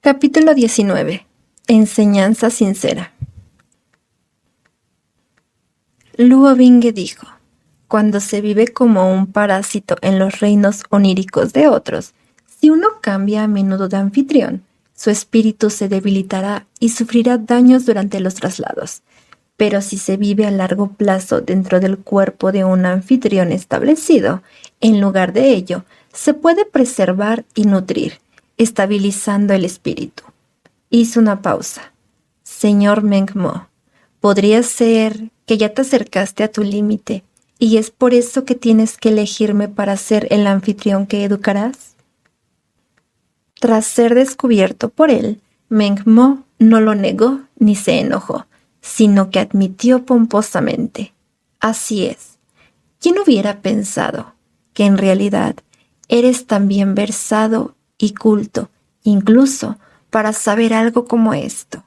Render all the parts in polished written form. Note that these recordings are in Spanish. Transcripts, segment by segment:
Capítulo 19. Enseñanza sincera. Luo Binge dijo: cuando se vive como un parásito en los reinos oníricos de otros, si uno cambia a menudo de anfitrión, su espíritu se debilitará y sufrirá daños durante los traslados. Pero si se vive a largo plazo dentro del cuerpo de un anfitrión establecido, en lugar de ello, se puede preservar y nutrir, estabilizando el espíritu. Hizo una pausa. Señor Meng Mo, ¿podría ser que ya te acercaste a tu límite y es por eso que tienes que elegirme para ser el anfitrión que educarás? Tras ser descubierto por él, Meng Mo no lo negó ni se enojó, sino que admitió pomposamente: así es. ¿Quién hubiera pensado que en realidad eres tan bien versado y culto, incluso para saber algo como esto?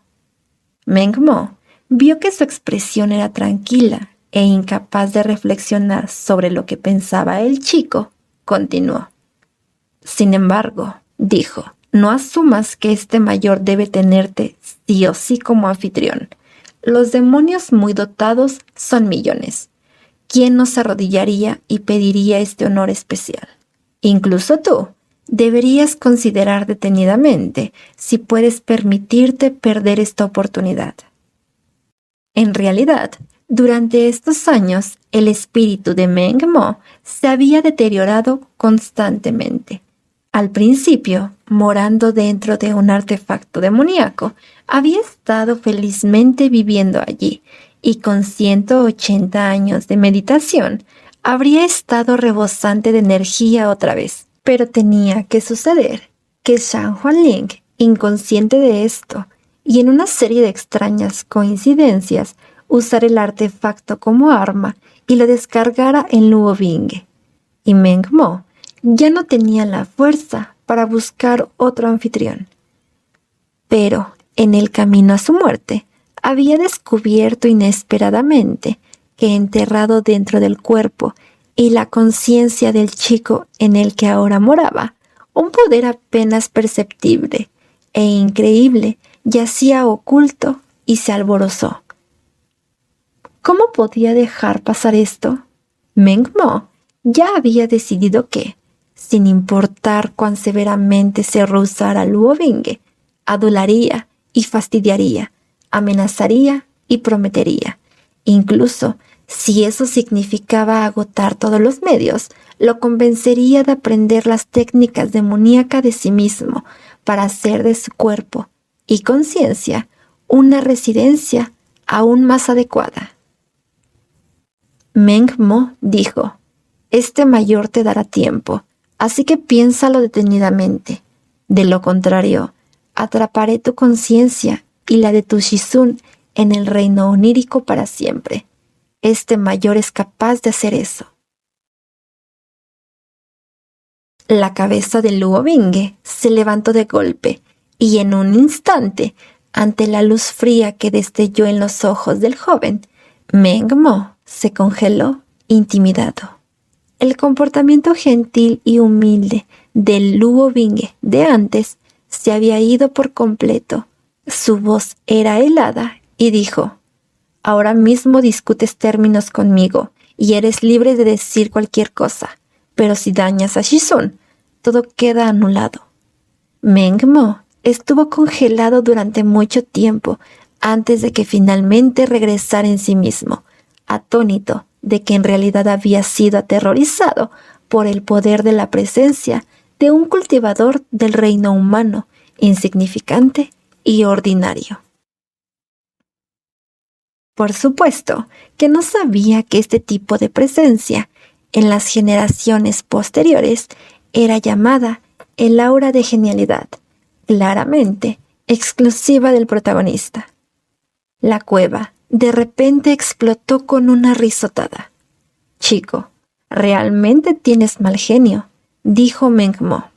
Meng Mo vio que su expresión era tranquila e incapaz de reflexionar sobre lo que pensaba el chico. Continuó: sin embargo, dijo, no asumas que este mayor debe tenerte sí o sí como anfitrión. Los demonios muy dotados son millones. ¿Quién no se arrodillaría y pediría este honor especial? Incluso tú deberías considerar detenidamente si puedes permitirte perder esta oportunidad. En realidad, durante estos años, el espíritu de Meng Mo se había deteriorado constantemente. Al principio, morando dentro de un artefacto demoníaco, había estado felizmente viviendo allí, y con 180 años de meditación, habría estado rebosante de energía otra vez. Pero tenía que suceder que Shan Huanling, inconsciente de esto, y en una serie de extrañas coincidencias, usara el artefacto como arma y lo descargara en Luo Binge. Y Meng Mo ya no tenía la fuerza para buscar otro anfitrión. Pero, en el camino a su muerte, había descubierto inesperadamente que enterrado dentro del cuerpo y la conciencia del chico en el que ahora moraba, un poder apenas perceptible e increíble yacía oculto y se alborozó. ¿Cómo podía dejar pasar esto? Meng Mo ya había decidido que, sin importar cuán severamente se rehusara Luo Binge, adularía y fastidiaría, amenazaría y prometería. Incluso si eso significaba agotar todos los medios, lo convencería de aprender las técnicas demoníacas de sí mismo para hacer de su cuerpo y conciencia una residencia aún más adecuada. Meng Mo dijo: este mayor te dará tiempo, así que piénsalo detenidamente. De lo contrario, atraparé tu conciencia y la de tu Shizun en el reino onírico para siempre. Este mayor es capaz de hacer eso. La cabeza de Luo Binge se levantó de golpe y en un instante, ante la luz fría que destelló en los ojos del joven, Meng Mo se congeló intimidado. El comportamiento gentil y humilde del Luo Binge de antes se había ido por completo. Su voz era helada y dijo: ahora mismo discutes términos conmigo y eres libre de decir cualquier cosa, pero si dañas a Shizun, todo queda anulado. Meng Mo estuvo congelado durante mucho tiempo antes de que finalmente regresara en sí mismo, atónito de que en realidad había sido aterrorizado por el poder de la presencia de un cultivador del reino humano, insignificante y ordinario. Por supuesto que no sabía que este tipo de presencia, en las generaciones posteriores, era llamada el aura de genialidad, claramente exclusiva del protagonista. La cueva de repente explotó con una risotada. Chico, realmente tienes mal genio, dijo Meng Mo.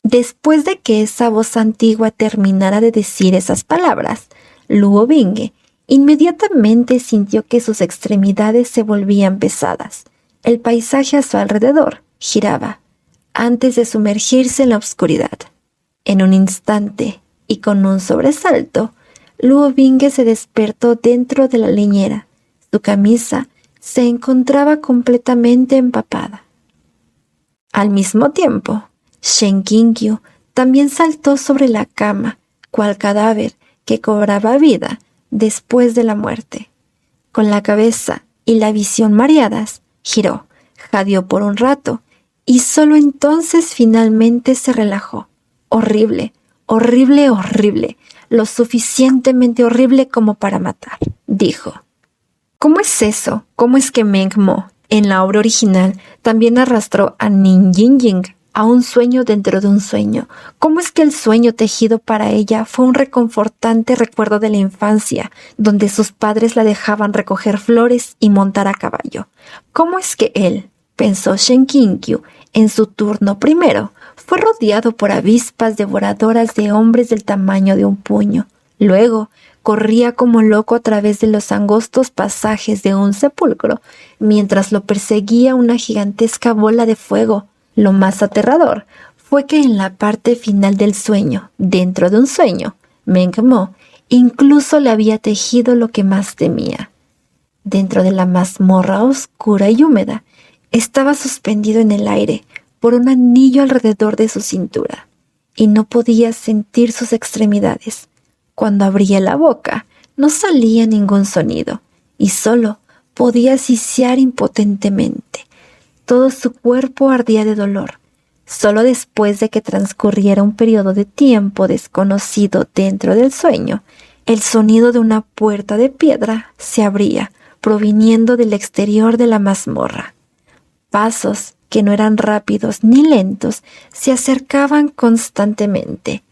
Después de que esa voz antigua terminara de decir esas palabras, Luo Binge inmediatamente sintió que sus extremidades se volvían pesadas. El paisaje a su alrededor giraba, antes de sumergirse en la oscuridad. En un instante, y con un sobresalto, Luo Binge se despertó dentro de la leñera. Su camisa se encontraba completamente empapada. Al mismo tiempo, Shen Qingyu también saltó sobre la cama, cual cadáver que cobraba vida después de la muerte. Con la cabeza y la visión mareadas, giró, jadeó por un rato, y solo entonces finalmente se relajó. Horrible, horrible, horrible, lo suficientemente horrible como para matar, dijo. ¿Cómo es eso? ¿Cómo es que Meng Mo, en la obra original, también arrastró a Nin Yingying a un sueño dentro de un sueño? ¿Cómo es que el sueño tejido para ella fue un reconfortante recuerdo de la infancia, donde sus padres la dejaban recoger flores y montar a caballo? ¿Cómo es que él, pensó Shen Qingyu, en su turno primero, fue rodeado por avispas devoradoras de hombres del tamaño de un puño? Luego, corría como loco a través de los angostos pasajes de un sepulcro, mientras lo perseguía una gigantesca bola de fuego. Lo más aterrador fue que en la parte final del sueño, dentro de un sueño, Meng Mo incluso le había tejido lo que más temía. Dentro de la mazmorra oscura y húmeda, estaba suspendido en el aire por un anillo alrededor de su cintura, y no podía sentir sus extremidades. Cuando abría la boca, no salía ningún sonido, y solo podía sisear impotentemente. Todo su cuerpo ardía de dolor. Solo después de que transcurriera un periodo de tiempo desconocido dentro del sueño, el sonido de una puerta de piedra se abría, proviniendo del exterior de la mazmorra. Pasos que no eran rápidos ni lentos se acercaban constantemente.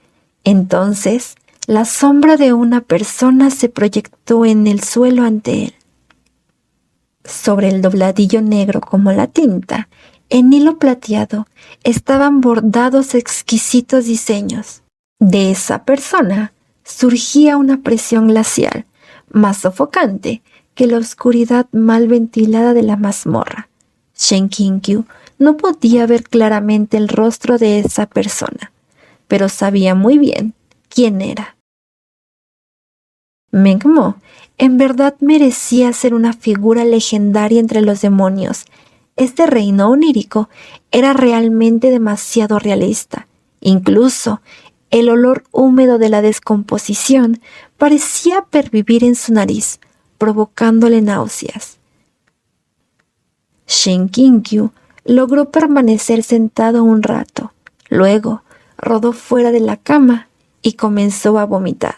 Entonces, la sombra de una persona se proyectó en el suelo ante él. Sobre el dobladillo negro como la tinta, en hilo plateado, estaban bordados exquisitos diseños. De esa persona surgía una presión glacial, más sofocante que la oscuridad mal ventilada de la mazmorra. Shen Qingyu no podía ver claramente el rostro de esa persona, pero sabía muy bien quién era. Meng Mo en verdad merecía ser una figura legendaria entre los demonios. Este reino onírico era realmente demasiado realista. Incluso el olor húmedo de la descomposición parecía pervivir en su nariz, provocándole náuseas. Shen Qingyu logró permanecer sentado un rato. Luego rodó fuera de la cama y comenzó a vomitar.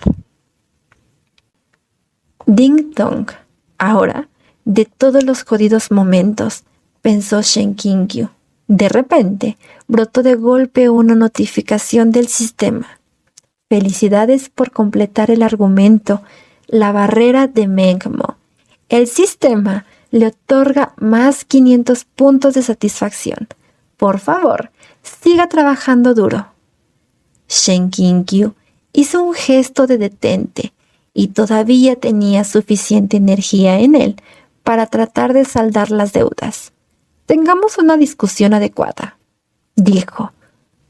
Ding dong. Ahora, de todos los jodidos momentos, pensó Shen Qingyu. De repente, brotó de golpe una notificación del sistema. Felicidades por completar el argumento, la barrera de Meng Mo. El sistema le otorga más 500 puntos de satisfacción. Por favor, siga trabajando duro. Shen Qingyu hizo un gesto de detente, y todavía tenía suficiente energía en él para tratar de saldar las deudas. Tengamos una discusión adecuada, dijo.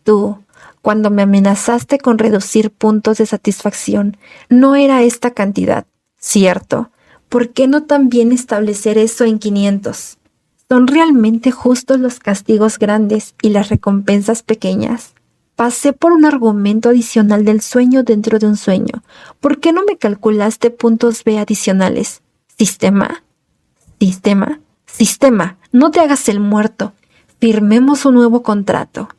Tú, cuando me amenazaste con reducir puntos de satisfacción, no era esta cantidad, ¿cierto? ¿Por qué no también establecer eso en 500? ¿Son realmente justos los castigos grandes y las recompensas pequeñas? Pasé por un argumento adicional del sueño dentro de un sueño. ¿Por qué no me calculaste puntos B adicionales? ¿Sistema? ¿Sistema? ¡Sistema! No te hagas el muerto. Firmemos un nuevo contrato.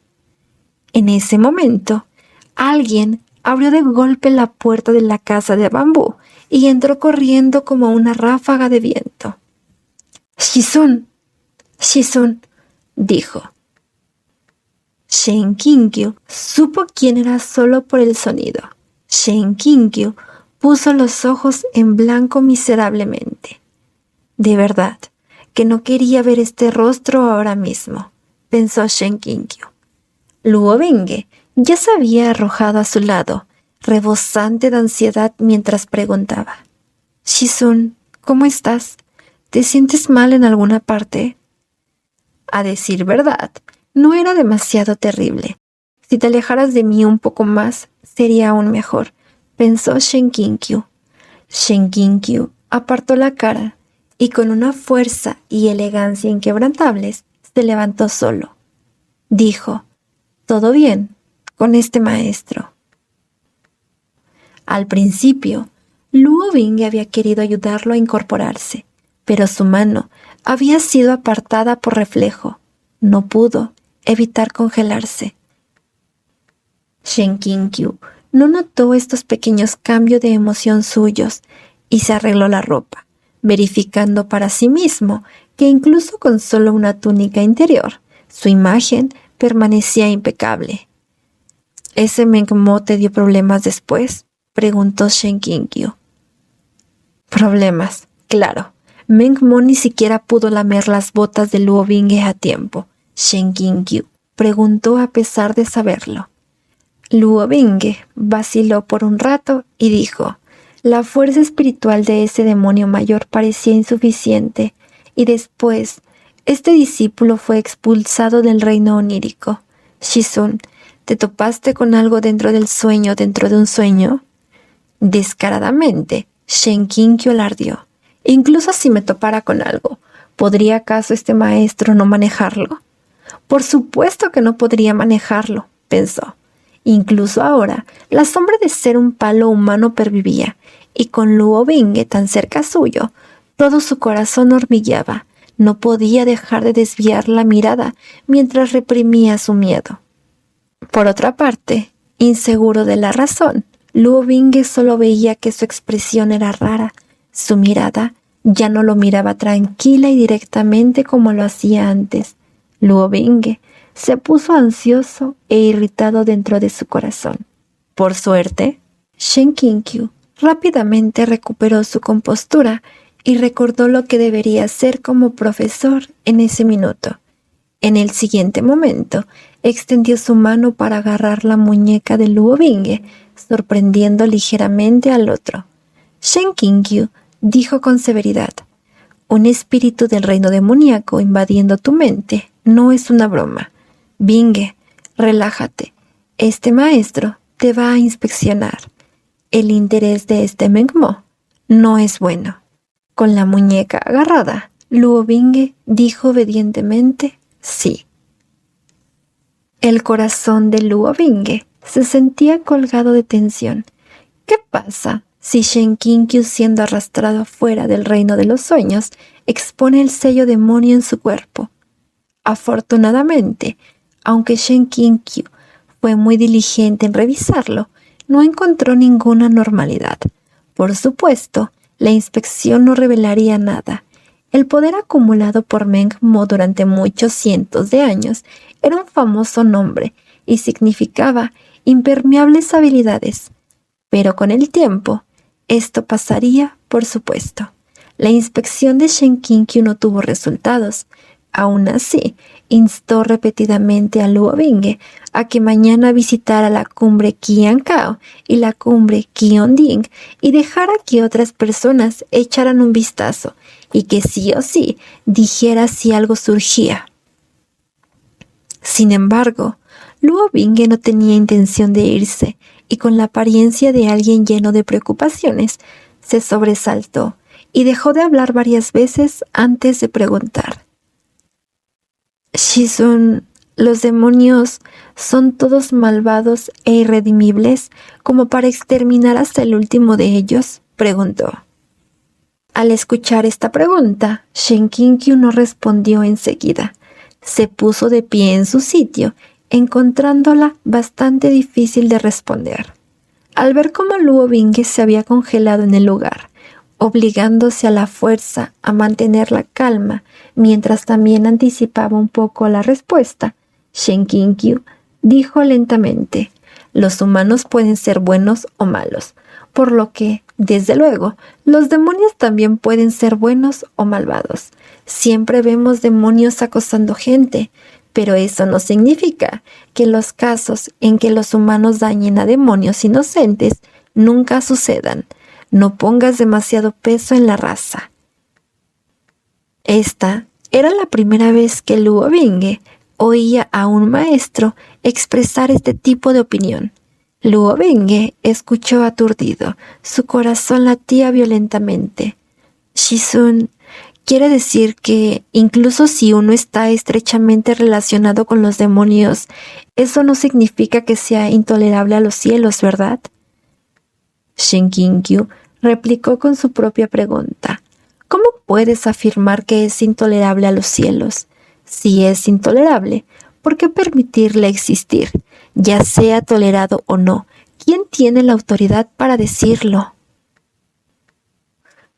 En ese momento, alguien abrió de golpe la puerta de la casa de bambú y entró corriendo como una ráfaga de viento. «Shizun, Shizun», dijo. Shen Qingyu supo quién era solo por el sonido. Shen Qingyu puso los ojos en blanco miserablemente. De verdad, que no quería ver este rostro ahora mismo, pensó Shen Qingyu. Luo Binge ya se había arrojado a su lado, rebosante de ansiedad mientras preguntaba. «Shizun, ¿cómo estás? ¿Te sientes mal en alguna parte?» A decir verdad, no era demasiado terrible. Si te alejaras de mí un poco más, sería aún mejor, pensó Shen Qinkyu. Shen Qinkyu apartó la cara y con una fuerza y elegancia inquebrantables se levantó solo. Dijo: «Todo bien con este maestro». Al principio, Luo Bing había querido ayudarlo a incorporarse, pero su mano había sido apartada por reflejo. No pudo evitar congelarse. Shen Qinkyu no notó estos pequeños cambios de emoción suyos y se arregló la ropa, verificando para sí mismo que incluso con solo una túnica interior, su imagen permanecía impecable. ¿Ese Mengmo te dio problemas después?, preguntó Shen Qinkyu. Problemas, claro. Mengmo ni siquiera pudo lamer las botas de Luo Binge a tiempo. Shen Qinkyu preguntó a pesar de saberlo. Luo Binge vaciló por un rato y dijo: la fuerza espiritual de ese demonio mayor parecía insuficiente, y después, este discípulo fue expulsado del reino onírico. Shizun, ¿te topaste con algo dentro del sueño dentro de un sueño? Descaradamente, Shen Qinkyu alardeó. Incluso si me topara con algo, ¿podría acaso este maestro no manejarlo? Por supuesto que no podría manejarlo, pensó. Incluso ahora, la sombra de ser un palo humano pervivía, y con Luo Binge tan cerca suyo, todo su corazón hormigueaba. No podía dejar de desviar la mirada mientras reprimía su miedo. Por otra parte, inseguro de la razón, Luo Binge solo veía que su expresión era rara. Su mirada ya no lo miraba tranquila y directamente como lo hacía antes. Luo Binge se puso ansioso e irritado dentro de su corazón. Por suerte, Shen Qinkyu rápidamente recuperó su compostura y recordó lo que debería hacer como profesor en ese minuto. En el siguiente momento, extendió su mano para agarrar la muñeca de Luo Binge, sorprendiendo ligeramente al otro. Shen Qinkyu dijo con severidad: un espíritu del reino demoníaco invadiendo tu mente no es una broma. Binge, relájate. Este maestro te va a inspeccionar. El interés de este Mengmo no es bueno. Con la muñeca agarrada, Luo Binge dijo obedientemente sí. El corazón de Luo Binge se sentía colgado de tensión. ¿Qué pasa si Shen Qinkyu, siendo arrastrado fuera del reino de los sueños, expone el sello demonio en su cuerpo? Afortunadamente, aunque Shen Qinkyu fue muy diligente en revisarlo, no encontró ninguna anormalidad. Por supuesto, la inspección no revelaría nada. El poder acumulado por Mengmo durante muchos cientos de años era un famoso nombre y significaba impermeables habilidades. Pero con el tiempo, esto pasaría, por supuesto. La inspección de Shen Qinkyu no tuvo resultados. Aún así, instó repetidamente a Luo Binge a que mañana visitara la cumbre Qiankao y la cumbre Qionding y dejara que otras personas echaran un vistazo y que sí o sí dijera si algo surgía. Sin embargo, Luo Binge no tenía intención de irse y con la apariencia de alguien lleno de preocupaciones, se sobresaltó y dejó de hablar varias veces antes de preguntar: Shizun, ¿los demonios son todos malvados e irredimibles como para exterminar hasta el último de ellos?, preguntó. Al escuchar esta pregunta, Shen Qinkyu no respondió enseguida. Se puso de pie en su sitio, encontrándola bastante difícil de responder. Al ver cómo Luo Binge se había congelado en el lugar, obligándose a la fuerza a mantener la calma, mientras también anticipaba un poco la respuesta, Shen Qinkyu dijo lentamente: los humanos pueden ser buenos o malos, por lo que, desde luego, los demonios también pueden ser buenos o malvados. Siempre vemos demonios acosando gente, pero eso no significa que los casos en que los humanos dañen a demonios inocentes nunca sucedan. No pongas demasiado peso en la raza. Esta era la primera vez que Luo Binge oía a un maestro expresar este tipo de opinión. Luo Binghe escuchó aturdido. Su corazón latía violentamente. Shizun, quiere decir que incluso si uno está estrechamente relacionado con los demonios, eso no significa que sea intolerable a los cielos, ¿verdad? Shen Qinkyu replicó con su propia pregunta. ¿Cómo puedes afirmar que es intolerable a los cielos? Si es intolerable, ¿por qué permitirle existir? Ya sea tolerado o no, ¿quién tiene la autoridad para decirlo?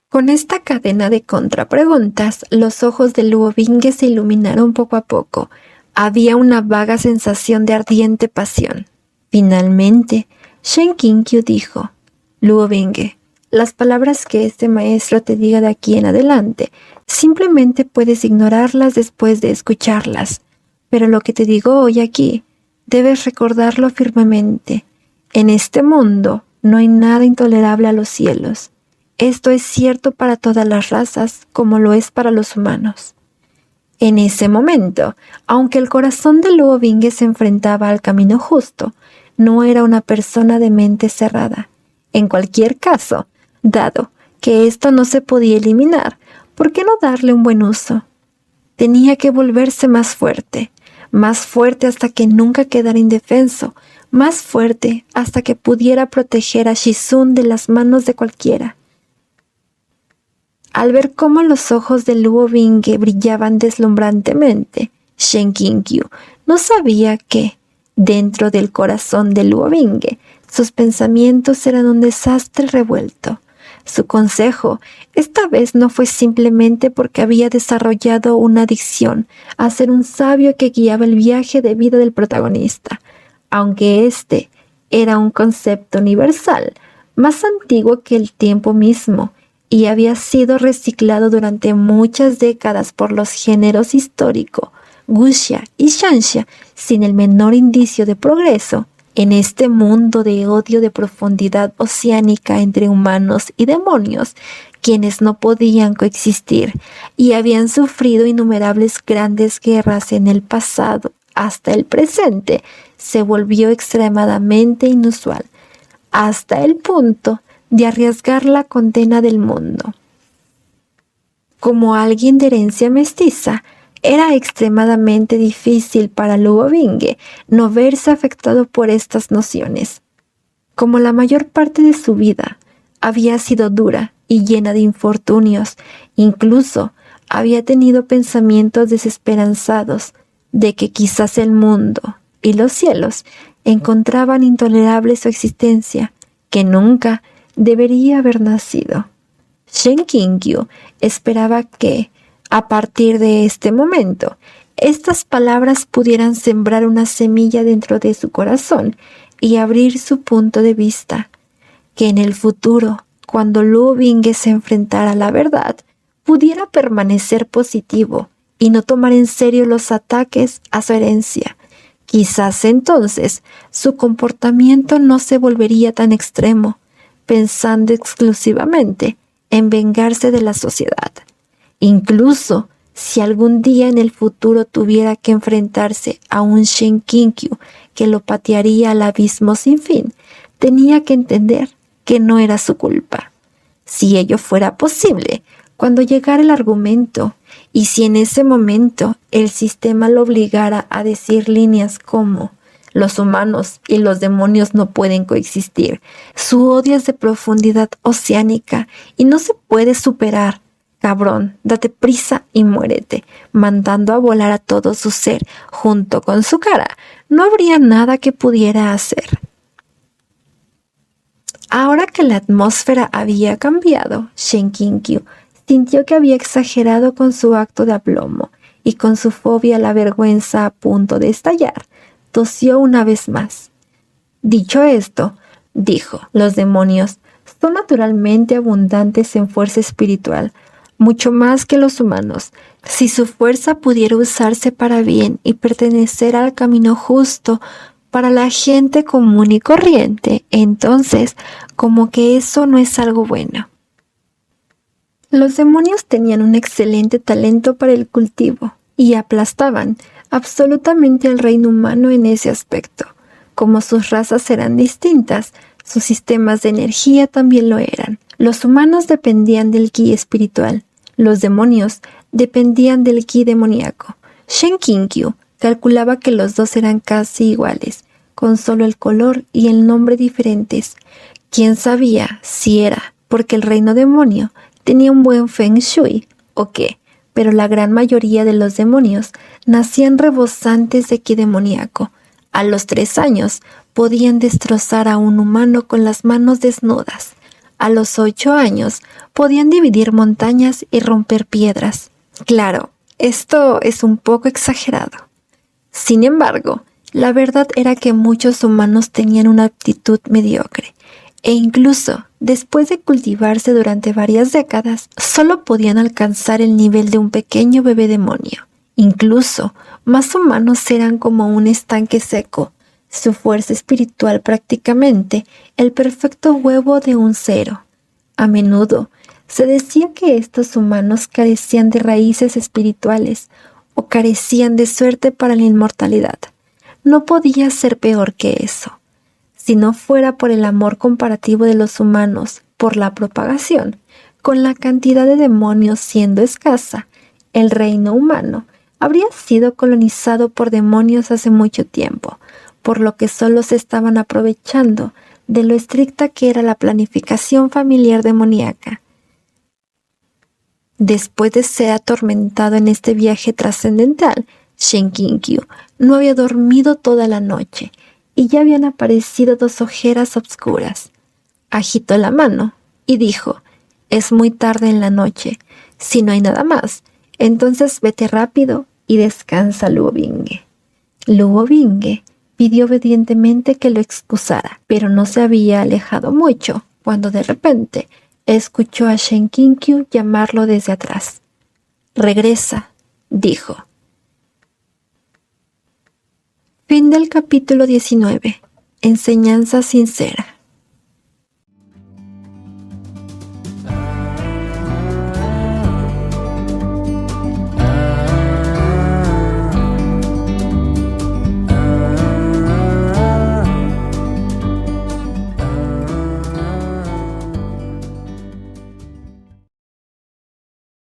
Con esta cadena de contrapreguntas, los ojos de Luo Binghe se iluminaron poco a poco. Había una vaga sensación de ardiente pasión. Finalmente, Shen Qinkyu dijo, Luo Binghe, las palabras que este maestro te diga de aquí en adelante, simplemente puedes ignorarlas después de escucharlas. Pero lo que te digo hoy aquí, debes recordarlo firmemente. En este mundo no hay nada intolerable a los cielos. Esto es cierto para todas las razas, como lo es para los humanos. En ese momento, aunque el corazón de Luo Binghe se enfrentaba al camino justo, no era una persona de mente cerrada. En cualquier caso, dado que esto no se podía eliminar, ¿por qué no darle un buen uso? Tenía que volverse más fuerte hasta que nunca quedara indefenso, más fuerte hasta que pudiera proteger a Shizun de las manos de cualquiera. Al ver cómo los ojos de Luo Binghe brillaban deslumbrantemente, Shen Qinkyu no sabía que, dentro del corazón de Luo Binghe, sus pensamientos eran un desastre revuelto. Su consejo esta vez no fue simplemente porque había desarrollado una adicción a ser un sabio que guiaba el viaje de vida del protagonista, aunque este era un concepto universal, más antiguo que el tiempo mismo, y había sido reciclado durante muchas décadas por los géneros histórico, wuxia y xianxia, sin el menor indicio de progreso. En este mundo de odio de profundidad oceánica entre humanos y demonios, quienes no podían coexistir y habían sufrido innumerables grandes guerras en el pasado hasta el presente, se volvió extremadamente inusual, hasta el punto de arriesgar la condena del mundo. Como alguien de herencia mestiza, era extremadamente difícil para Luo Binghe no verse afectado por estas nociones. Como la mayor parte de su vida había sido dura y llena de infortunios, incluso había tenido pensamientos desesperanzados de que quizás el mundo y los cielos encontraban intolerable su existencia, que nunca debería haber nacido. Shen Qinkyu esperaba que, a partir de este momento, estas palabras pudieran sembrar una semilla dentro de su corazón y abrir su punto de vista, que en el futuro, cuando Luo Binghe se enfrentara a la verdad, pudiera permanecer positivo y no tomar en serio los ataques a su herencia. Quizás entonces su comportamiento no se volvería tan extremo, pensando exclusivamente en vengarse de la sociedad. Incluso si algún día en el futuro tuviera que enfrentarse a un Shen Qinkyu que lo patearía al abismo sin fin, tenía que entender que no era su culpa. Si ello fuera posible, cuando llegara el argumento, y si en ese momento el sistema lo obligara a decir líneas como los humanos y los demonios no pueden coexistir, su odio es de profundidad oceánica y no se puede superar. Cabrón, date prisa y muérete, mandando a volar a todo su ser junto con su cara. No habría nada que pudiera hacer. Ahora que la atmósfera había cambiado, Shen Qinkyu sintió que había exagerado con su acto de aplomo y con su fobia a la vergüenza a punto de estallar. Tosió una vez más. Dicho esto, dijo, los demonios son naturalmente abundantes en fuerza espiritual, mucho más que los humanos. Si su fuerza pudiera usarse para bien y pertenecer al camino justo para la gente común y corriente, entonces, como que eso no es algo bueno. Los demonios tenían un excelente talento para el cultivo y aplastaban, absolutamente al reino humano en ese aspecto. Como sus razas eran distintas, sus sistemas de energía también lo eran. Los humanos dependían del ki espiritual. Los demonios dependían del ki demoníaco. Shen Qinkyu calculaba que los dos eran casi iguales, con solo el color y el nombre diferentes. ¿Quién sabía si era porque el reino demonio tenía un buen feng shui o qué? Pero la gran mayoría de los demonios nacían rebosantes de ki demoníaco. A los 3 años podían destrozar a un humano con las manos desnudas. A los 8 años podían dividir montañas y romper piedras. Claro, esto es un poco exagerado. Sin embargo, la verdad era que muchos humanos tenían una aptitud mediocre, e incluso después de cultivarse durante varias décadas, solo podían alcanzar el nivel de un pequeño bebé demonio. Incluso, más humanos eran como un estanque seco, su fuerza espiritual prácticamente el perfecto huevo de un cero. A menudo se decía que estos humanos carecían de raíces espirituales o carecían de suerte para la inmortalidad. No podía ser peor que eso. Si no fuera por el amor comparativo de los humanos por la propagación, con la cantidad de demonios siendo escasa, el reino humano habría sido colonizado por demonios hace mucho tiempo, por lo que solo se estaban aprovechando de lo estricta que era la planificación familiar demoníaca. Después de ser atormentado en este viaje trascendental, Shen Qinkyu no había dormido toda la noche y ya habían aparecido 2 ojeras obscuras. Agitó la mano y dijo: «Es muy tarde en la noche. Si no hay nada más, entonces vete rápido y descansa, Luo Binge». Luo Binge pidió obedientemente que lo excusara, pero no se había alejado mucho cuando de repente escuchó a Shen Qinkyu llamarlo desde atrás. «Regresa», dijo. Fin del capítulo 19. Enseñanza sincera.